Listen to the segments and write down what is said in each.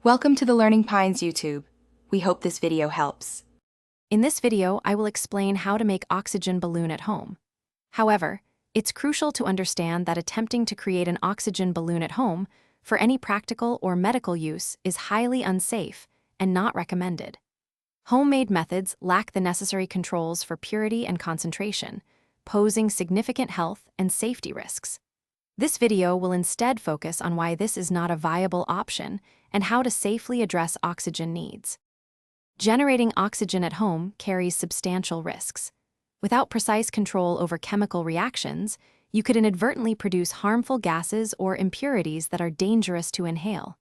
Welcome to the Learning Pines YouTube. We hope this video helps. In this video, I will explain how to make oxygen balloon at home. However, it's crucial to understand that attempting to create an oxygen balloon at home for any practical or medical use is highly unsafe and not recommended. Homemade methods lack the necessary controls for purity and concentration, posing significant health and safety risks. This video will instead focus on why this is not a viable option and how to safely address oxygen needs. Generating oxygen at home carries substantial risks. Without precise control over chemical reactions, you could inadvertently produce harmful gases or impurities that are dangerous to inhale.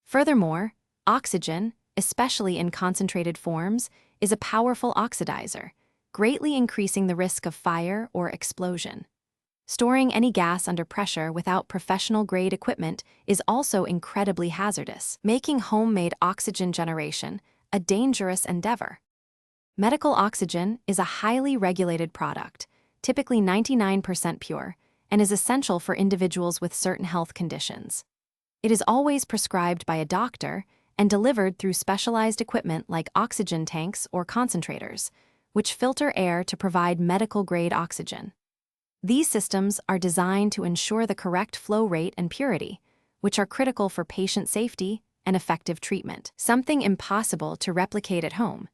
Furthermore, oxygen, especially in concentrated forms, is a powerful oxidizer, greatly increasing the risk of fire or explosion. Storing any gas under pressure without professional-grade equipment is also incredibly hazardous, making homemade oxygen generation a dangerous endeavor. Medical oxygen is a highly regulated product, typically 99% pure, and is essential for individuals with certain health conditions. It is always prescribed by a doctor and delivered through specialized equipment like oxygen tanks or concentrators, which filter air to provide medical-grade oxygen. These systems are designed to ensure the correct flow rate and purity, which are critical for patient safety and effective treatment, something impossible to replicate at home.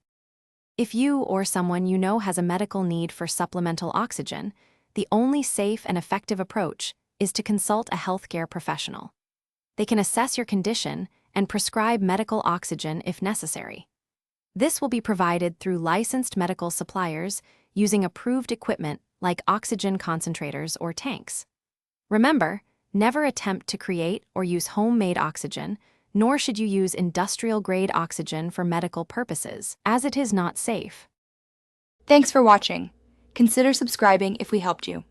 If you or someone you know has a medical need for supplemental oxygen, the only safe and effective approach is to consult a healthcare professional. They can assess your condition and prescribe medical oxygen if necessary. This will be provided through licensed medical suppliers using approved equipment like oxygen concentrators or tanks. Remember, never attempt to create or use homemade oxygen, nor should you use industrial-grade oxygen for medical purposes, as it is not safe. Thanks for watching. Consider subscribing if we helped you.